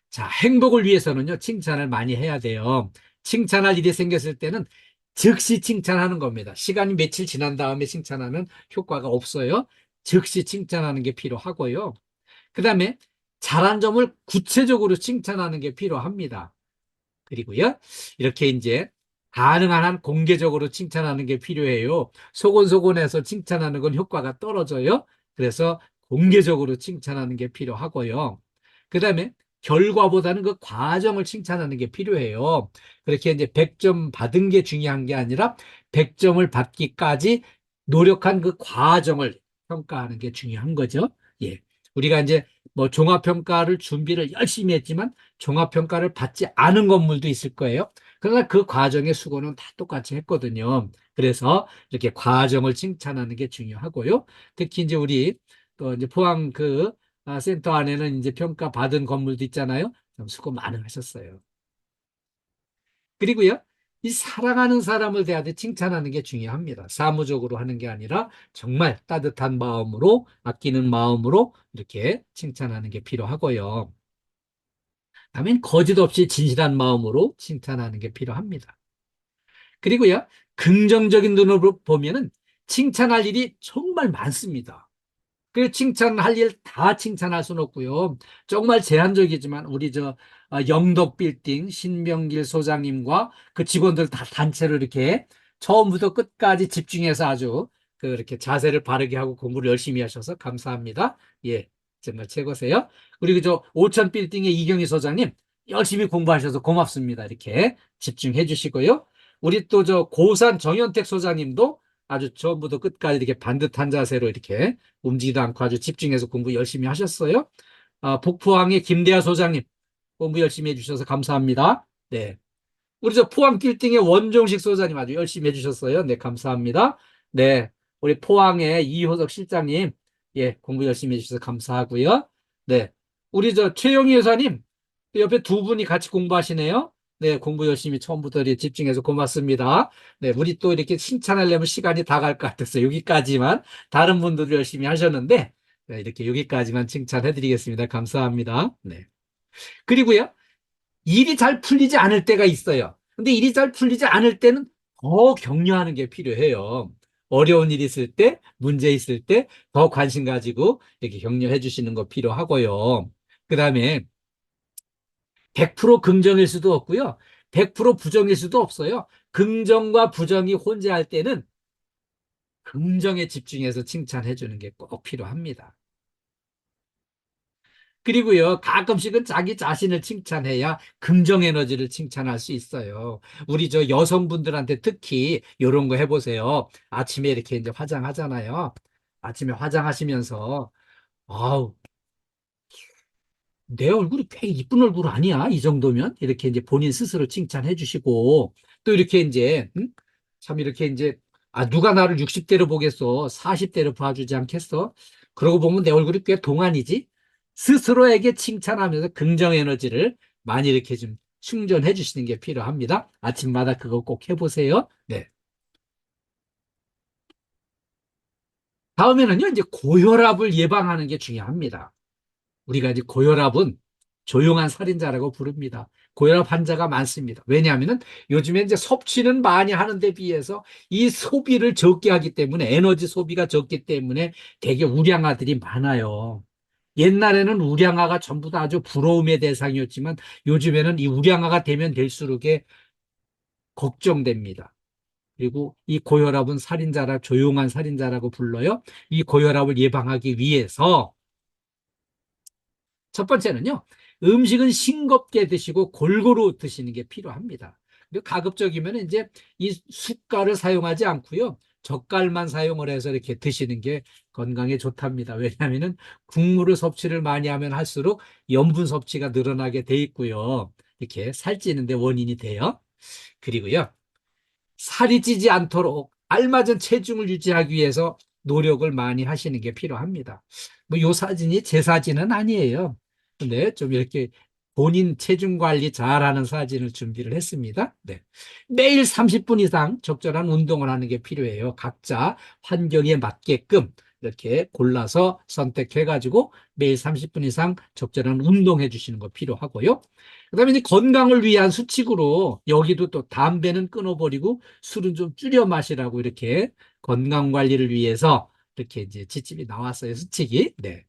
S2: 자, 행복을 위해서는요, 칭찬을 많이 해야 돼요. 칭찬할 일이 생겼을 때는 즉시 칭찬하는 겁니다. 시간이 며칠 지난 다음에 칭찬하면 효과가 없어요. 즉시 칭찬하는 게 필요하고요. 그 다음에 잘한 점을 구체적으로 칭찬하는 게 필요합니다. 그리고요, 이렇게 이제 가능한 한 공개적으로 칭찬하는 게 필요해요. 소곤소곤해서 칭찬하는 건 효과가 떨어져요. 그래서 공개적으로 칭찬하는 게 필요하고요. 그 다음에 결과보다는 그 과정을 칭찬하는 게 필요해요. 그렇게 이제 100점 받은 게 중요한 게 아니라 100점을 받기까지 노력한 그 과정을 평가하는 게 중요한 거죠. 예. 우리가 이제 뭐 종합평가를 준비를 열심히 했지만 종합평가를 받지 않은 건물도 있을 거예요. 그러나 그 과정의 수고는 다 똑같이 했거든요. 그래서 이렇게 과정을 칭찬하는 게 중요하고요. 특히 이제 우리 또 이제 포항 그 센터 안에는 이제 평가 받은 건물도 있잖아요. 좀 수고 많이 하셨어요. 그리고요, 이 사랑하는 사람을 대하되 칭찬하는 게 중요합니다. 사무적으로 하는 게 아니라 정말 따뜻한 마음으로, 아끼는 마음으로 이렇게 칭찬하는 게 필요하고요. 다음엔 거짓 없이 진실한 마음으로 칭찬하는 게 필요합니다. 그리고요, 긍정적인 눈으로 보면은 칭찬할 일이 정말 많습니다. 그 칭찬할 일 다 칭찬할 수는 없고요. 정말 제한적이지만 우리 저 영덕 빌딩 신명길 소장님과 그 직원들 다 단체로 이렇게 처음부터 끝까지 집중해서 아주 그렇게 자세를 바르게 하고 공부를 열심히 하셔서 감사합니다. 예, 정말 최고세요. 그리고 저 오천 빌딩의 이경희 소장님 열심히 공부하셔서 고맙습니다. 이렇게 집중해 주시고요. 우리 또 저 고산 정현택 소장님도 아주 처음부터 끝까지 이렇게 반듯한 자세로 이렇게 움직이도 않고 아주 집중해서 공부 열심히 하셨어요. 북포항의 김대하 소장님 공부 열심히 해주셔서 감사합니다. 네. 우리 저 포항 빌딩의 원종식 소장님 아주 열심히 해주셨어요. 네, 감사합니다. 네. 우리 포항의 이효석 실장님, 예, 공부 열심히 해주셔서 감사하고요. 네. 우리 저 최영희 여사님, 옆에 두 분이 같이 공부하시네요. 네, 공부 열심히 처음부터 이렇게 집중해서 고맙습니다. 네, 우리 또 이렇게 칭찬하려면 시간이 다 갈 것 같아서 여기까지만 다른 분들도 열심히 하셨는데, 네, 이렇게 여기까지만 칭찬해드리겠습니다. 감사합니다. 네. 그리고요, 일이 잘 풀리지 않을 때가 있어요. 근데 일이 잘 풀리지 않을 때는 더 격려하는 게 필요해요. 어려운 일 있을 때, 문제 있을 때 더 관심 가지고 이렇게 격려해 주시는 거 필요하고요. 그 다음에 100% 긍정일 수도 없고요. 100% 부정일 수도 없어요. 긍정과 부정이 혼재할 때는 긍정에 집중해서 칭찬해 주는 게 꼭 필요합니다. 그리고요, 가끔씩은 자기 자신을 칭찬해야 긍정 에너지를 칭찬할 수 있어요. 우리 저 여성분들한테 특히 이런 거 해보세요. 아침에 이렇게 이제 화장하잖아요. 아침에 화장하시면서, 아우, 내 얼굴이 꽤 이쁜 얼굴 아니야? 이 정도면? 이렇게 이제 본인 스스로 칭찬해 주시고, 또 이렇게 이제, 참 이렇게 이제, 누가 나를 60대로 보겠어? 40대로 봐주지 않겠어? 그러고 보면 내 얼굴이 꽤 동안이지? 스스로에게 칭찬하면서 긍정 에너지를 많이 이렇게 좀 충전해 주시는 게 필요합니다. 아침마다 그거 꼭 해보세요. 네. 다음에는요, 이제 고혈압을 예방하는 게 중요합니다. 우리가 이제 고혈압은 조용한 살인자라고 부릅니다. 고혈압 환자가 많습니다. 왜냐하면 요즘에 이제 섭취는 많이 하는데 비해서 이 소비를 적게 하기 때문에 에너지 소비가 적기 때문에 되게 우량아들이 많아요. 옛날에는 우량아가 전부 다 아주 부러움의 대상이었지만 요즘에는 이 우량아가 되면 될수록에 걱정됩니다. 그리고 이 고혈압은 살인자라 조용한 살인자라고 불러요. 이 고혈압을 예방하기 위해서 첫 번째는요, 음식은 싱겁게 드시고 골고루 드시는 게 필요합니다. 그리고 가급적이면 이제 이 숟갈을 사용하지 않고요, 젓갈만 사용을 해서 이렇게 드시는 게 건강에 좋답니다. 왜냐하면 국물을 섭취를 많이 하면 할수록 염분 섭취가 늘어나게 돼 있고요. 이렇게 살찌는데 원인이 돼요. 그리고요, 살이 찌지 않도록 알맞은 체중을 유지하기 위해서 노력을 많이 하시는 게 필요합니다. 뭐 요 사진이 제 사진은 아니에요. 근데 좀 이렇게 본인 체중 관리 잘하는 사진을 준비를 했습니다. 네. 매일 30분 이상 적절한 운동을 하는 게 필요해요. 각자 환경에 맞게끔 이렇게 골라서 선택해가지고 매일 30분 이상 적절한 운동해 주시는 거 필요하고요. 그다음에 이제 건강을 위한 수칙으로 여기도 또 담배는 끊어버리고 술은 좀 줄여 마시라고 이렇게 건강 관리를 위해서 이렇게 이제 지침이 나왔어요. 수칙이. 네.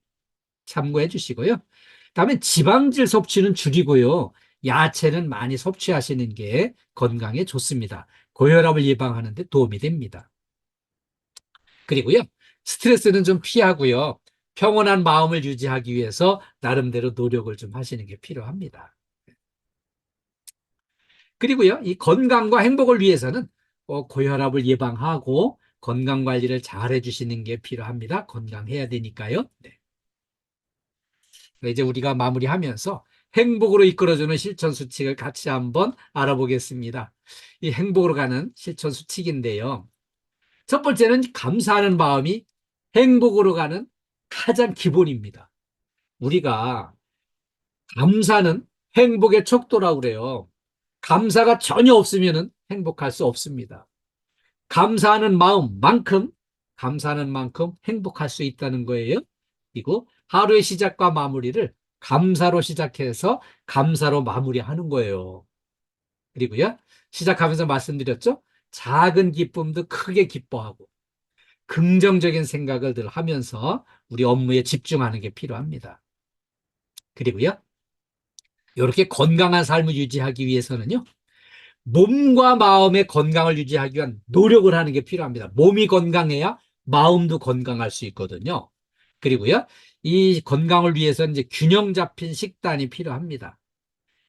S2: 참고해 주시고요. 그다음에 지방질 섭취는 줄이고요. 야채는 많이 섭취하시는 게 건강에 좋습니다. 고혈압을 예방하는 데 도움이 됩니다. 그리고요. 스트레스는 좀 피하고요. 평온한 마음을 유지하기 위해서 나름대로 노력을 좀 하시는 게 필요합니다. 그리고요, 이 건강과 행복을 위해서는 고혈압을 예방하고 건강 관리를 잘 해주시는 게 필요합니다. 건강해야 되니까요. 네. 이제 우리가 마무리하면서 행복으로 이끌어주는 실천 수칙을 같이 한번 알아보겠습니다. 이 행복으로 가는 실천 수칙인데요. 첫 번째는 감사하는 마음이 행복으로 가는 가장 기본입니다. 우리가 감사는 행복의 척도라고 그래요. 감사가 전혀 없으면 행복할 수 없습니다. 감사하는 만큼 행복할 수 있다는 거예요. 그리고 하루의 시작과 마무리를 감사로 시작해서 감사로 마무리하는 거예요. 그리고요, 시작하면서 말씀드렸죠? 작은 기쁨도 크게 기뻐하고 긍정적인 생각을 늘 하면서 우리 업무에 집중하는 게 필요합니다. 그리고요, 이렇게 건강한 삶을 유지하기 위해서는요, 몸과 마음의 건강을 유지하기 위한 노력을 하는 게 필요합니다. 몸이 건강해야 마음도 건강할 수 있거든요. 그리고요, 이 건강을 위해서는 이제 균형 잡힌 식단이 필요합니다.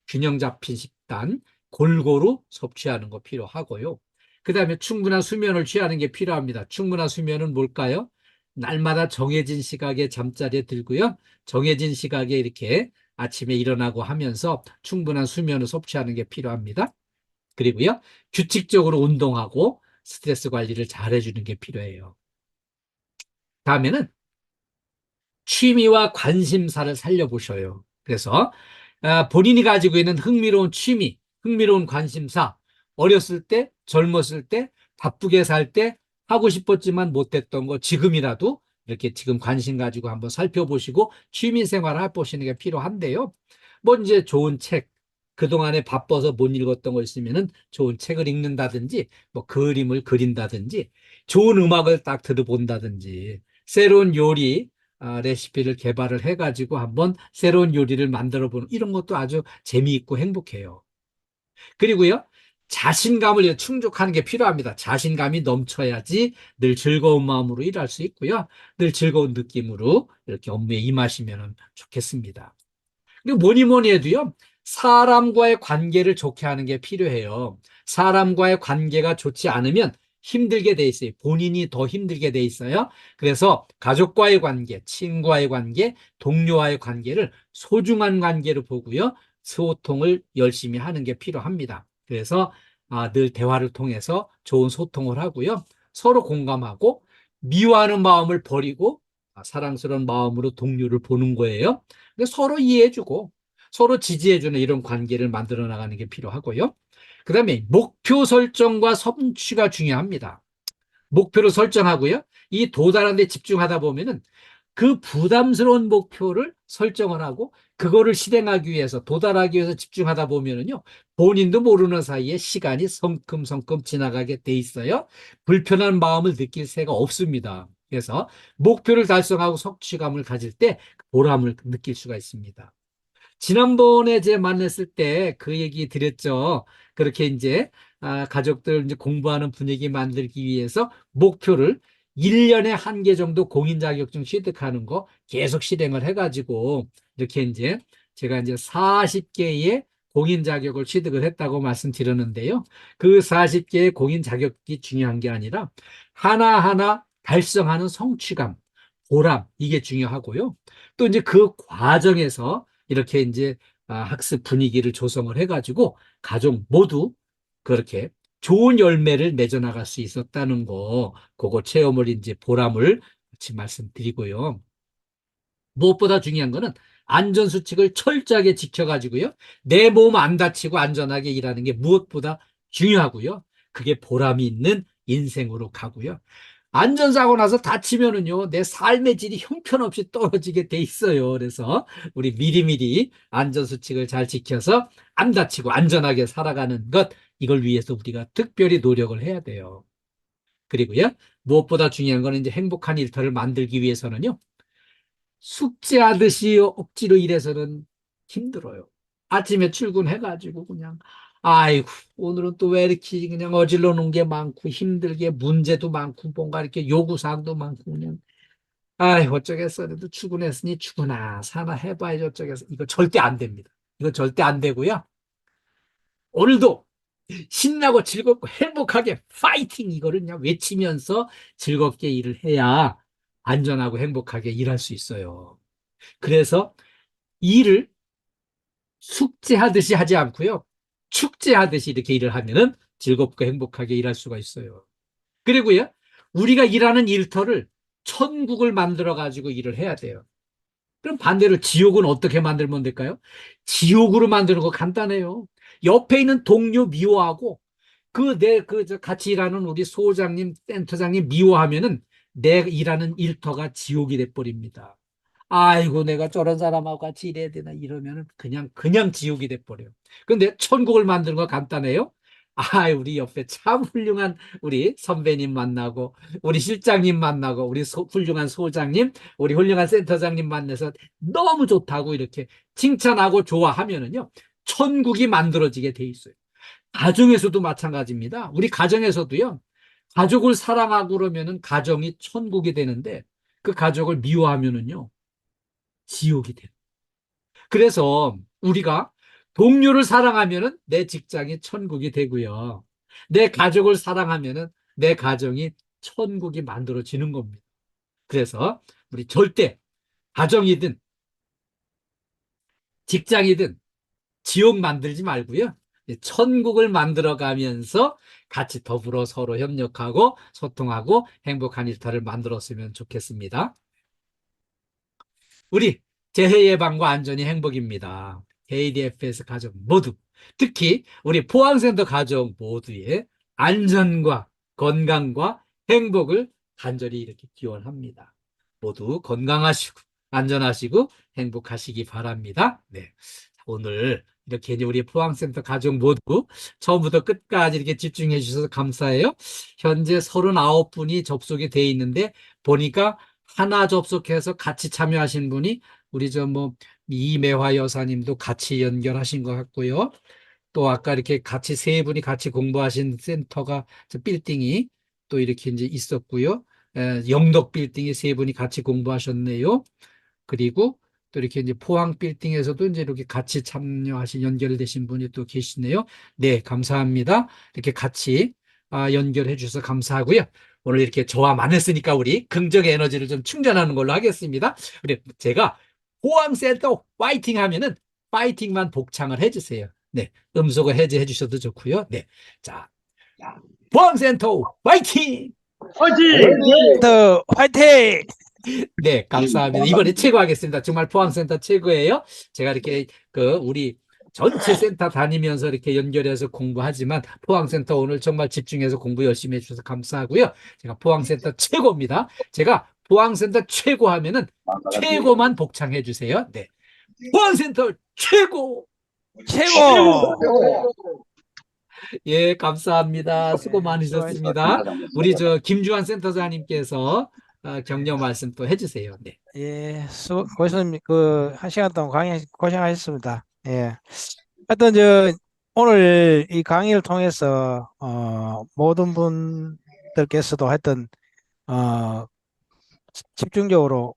S2: 균형 잡힌 식단, 골고루 섭취하는 거 필요하고요. 그 다음에 충분한 수면을 취하는 게 필요합니다. 충분한 수면은 뭘까요? 날마다 정해진 시각에 잠자리에 들고요. 정해진 시각에 이렇게 아침에 일어나고 하면서 충분한 수면을 섭취하는 게 필요합니다. 그리고요, 규칙적으로 운동하고 스트레스 관리를 잘 해주는 게 필요해요. 다음에는 취미와 관심사를 살려보셔요. 그래서 본인이 가지고 있는 흥미로운 취미, 흥미로운 관심사, 어렸을 때, 젊었을 때, 바쁘게 살 때 하고 싶었지만 못했던 거 지금이라도 이렇게 지금 관심 가지고 한번 살펴보시고 취미 생활을 해보시는 게 필요한데요. 뭐 이제 좋은 책, 그동안에 바빠서 못 읽었던 거 있으면은 좋은 책을 읽는다든지, 뭐 그림을 그린다든지, 좋은 음악을 딱 들어본다든지, 새로운 요리, 레시피를 개발을 해가지고 한번 새로운 요리를 만들어 보는 이런 것도 아주 재미있고 행복해요. 그리고요, 자신감을 충족하는 게 필요합니다. 자신감이 넘쳐야지 늘 즐거운 마음으로 일할 수 있고요. 늘 즐거운 느낌으로 이렇게 업무에 임하시면 좋겠습니다. 그리고 뭐니 뭐니 해도요, 사람과의 관계를 좋게 하는 게 필요해요. 사람과의 관계가 좋지 않으면 힘들게 돼 있어요. 본인이 더 힘들게 돼 있어요. 그래서 가족과의 관계, 친구와의 관계, 동료와의 관계를 소중한 관계로 보고요. 소통을 열심히 하는 게 필요합니다. 그래서 늘 대화를 통해서 좋은 소통을 하고요. 서로 공감하고 미워하는 마음을 버리고 사랑스러운 마음으로 동료를 보는 거예요. 서로 이해해주고 서로 지지해주는 이런 관계를 만들어 나가는 게 필요하고요. 그 다음에 목표 설정과 성취가 중요합니다. 목표를 설정하고요. 이 도달하는 데 집중하다 보면은 그 부담스러운 목표를 설정을 하고 그거를 실행하기 위해서 도달하기 위해서 집중하다 보면은요, 본인도 모르는 사이에 시간이 성큼성큼 지나가게 돼 있어요. 불편한 마음을 느낄 새가 없습니다. 그래서 목표를 달성하고 성취감을 가질 때 보람을 느낄 수가 있습니다. 지난번에 제 만났을 때 그 얘기 드렸죠. 그렇게 이제 가족들 이제 공부하는 분위기 만들기 위해서 목표를 1년에 한 개 정도 공인 자격증 취득하는 거 계속 실행을 해가지고 이렇게 이제 제가 이제 40개의 공인 자격을 취득을 했다고 말씀드렸는데요. 그 40개의 공인 자격이 중요한 게 아니라 하나하나 달성하는 성취감, 보람, 이게 중요하고요. 또 이제 그 과정에서 이렇게 이제 학습 분위기를 조성을 해가지고 가족 모두 그렇게 좋은 열매를 맺어나갈 수 있었다는 거, 그거 체험을 이제 보람을 같이 말씀드리고요. 무엇보다 중요한 거는 안전수칙을 철저하게 지켜가지고요. 내 몸 안 다치고 안전하게 일하는 게 무엇보다 중요하고요. 그게 보람이 있는 인생으로 가고요. 안전사고 나서 다치면은요, 내 삶의 질이 형편없이 떨어지게 돼 있어요. 그래서 우리 미리미리 안전수칙을 잘 지켜서 안 다치고 안전하게 살아가는 것, 이걸 위해서 우리가 특별히 노력을 해야 돼요. 그리고요, 무엇보다 중요한 거는 이제 행복한 일터를 만들기 위해서는요, 숙제하듯이 억지로 일해서는 힘들어요. 아침에 출근해가지고 그냥, 아이고, 오늘은 또 왜 이렇게 그냥 어질러 놓은 게 많고 힘들게 문제도 많고 뭔가 이렇게 요구사항도 많고 그냥 아이, 어쩌겠어. 그래도 출근했으니 출근아, 사나 해봐야지, 어쩌겠어. 이거 절대 안 됩니다. 이거 절대 안 되고요. 오늘도 신나고 즐겁고 행복하게 파이팅! 이거를 그냥 외치면서 즐겁게 일을 해야 안전하고 행복하게 일할 수 있어요. 그래서 일을 숙제하듯이 하지 않고요. 축제하듯이 이렇게 일을 하면은 즐겁고 행복하게 일할 수가 있어요. 그리고요, 우리가 일하는 일터를 천국을 만들어 가지고 일을 해야 돼요. 그럼 반대로 지옥은 어떻게 만들면 될까요? 지옥으로 만드는 거 간단해요. 옆에 있는 동료 미워하고 같이 일하는 우리 소장님, 센터장님 미워하면은 내 일하는 일터가 지옥이 돼버립니다. 아이고, 내가 저런 사람하고 같이 일해야 되나 이러면은 그냥 지옥이 돼버려요. 근데 천국을 만드는 거 간단해요. 우리 옆에 참 훌륭한 우리 선배님 만나고, 우리 실장님 만나고, 우리 훌륭한 소장님, 우리 훌륭한 센터장님 만나서 너무 좋다고 이렇게 칭찬하고 좋아하면은요, 천국이 만들어지게 돼 있어요. 가정에서도 마찬가지입니다. 우리 가정에서도요, 가족을 사랑하고 그러면은 가정이 천국이 되는데, 그 가족을 미워하면은요, 지옥이 돼요. 그래서 우리가 동료를 사랑하면은 내 직장이 천국이 되고요. 내 가족을 사랑하면은 내 가정이 천국이 만들어지는 겁니다. 그래서 우리 절대 가정이든 직장이든 지옥 만들지 말고요. 천국을 만들어 가면서 같이 더불어 서로 협력하고 소통하고 행복한 일터를 만들었으면 좋겠습니다. 우리 재해 예방과 안전이 행복입니다. KDFS 가족 모두, 특히 우리 포항센터 가족 모두의 안전과 건강과 행복을 간절히 이렇게 기원합니다. 모두 건강하시고 안전하시고 행복하시기 바랍니다. 네. 오늘 이렇게 이제 우리 포항센터 가족 모두 처음부터 끝까지 이렇게 집중해 주셔서 감사해요. 현재 39분이 접속이 돼 있는데 보니까 하나 접속해서 같이 참여하신 분이 우리 이매화 여사님도 같이 연결하신 것 같고요. 또 아까 이렇게 같이 세 분이 같이 공부하신 센터가 저 빌딩이 또 이렇게 이제 있었고요. 영덕 빌딩이 세 분이 같이 공부하셨네요. 그리고 또 이렇게 이제 포항 빌딩에서도 이제 이렇게 같이 참여하신 연결되신 분이 또 계시네요. 네, 감사합니다. 이렇게 같이 연결해 주셔서 감사하고요. 오늘 이렇게 저와 만났으니까 우리 긍정 에너지를 좀 충전하는 걸로 하겠습니다. 우리 제가 포항센터 파이팅 하면은 파이팅만 복창을 해주세요. 네, 음소거 해제해 주셔도 좋고요. 네, 자, 포항센터 파이팅!
S3: 더 화이팅!
S2: 네, 감사합니다. 이번에 최고 하겠습니다. 정말 포항센터 최고예요. 제가 이렇게 우리 전체 센터 다니면서 이렇게 연결해서 공부하지만 포항센터 오늘 정말 집중해서 공부 열심히 해주셔서 감사하고요. 제가 포항센터 최고입니다. 제가 포항센터 최고 하면은 최고만 복창해 주세요. 네, 포항센터 최고!
S3: 최고!
S2: 예, 감사합니다. 수고 많으셨습니다. 우리 김주환 센터장님께서 격려 말씀 또 해주세요. 네.
S3: 예, 고맙습니다. 한 시간 동안 강의 고생하셨습니다. 예. 하여튼, 오늘 이 강의를 통해서, 모든 분들께서도 하여튼, 어, 집중적으로,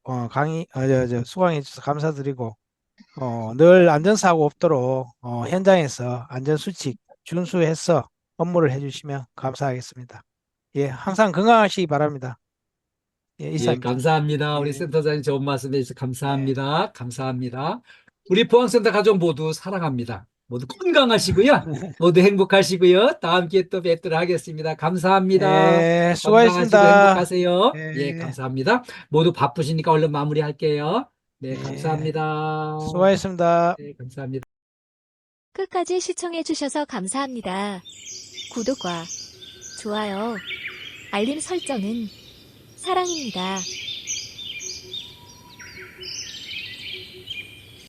S3: 수강해 주셔서 감사드리고, 늘 안전사고 없도록, 현장에서 안전수칙 준수해서 업무를 해주시면 감사하겠습니다. 예, 항상 건강하시기 바랍니다. 예,
S2: 예,
S3: 이상입니다.
S2: 감사합니다. 우리
S3: 예.
S2: 센터장님 좋은 말씀 해주셔서
S3: 예.
S2: 감사합니다. 감사합니다. 우리 포항센터 가족 모두 사랑합니다. 모두 건강하시고요. 모두 행복하시고요. 다음 기회에 또 뵙도록 하겠습니다. 감사합니다.
S3: 예,
S2: 건강하시고
S3: 수고하셨습니다.
S2: 행복하세요. 예,
S3: 예,
S2: 감사합니다. 모두 바쁘시니까 얼른 마무리할게요. 네,
S3: 예,
S2: 감사합니다.
S3: 수고하셨습니다.
S2: 네, 감사합니다.
S4: 끝까지 시청해주셔서 감사합니다. 구독과 좋아요, 알림 설정은 사랑입니다.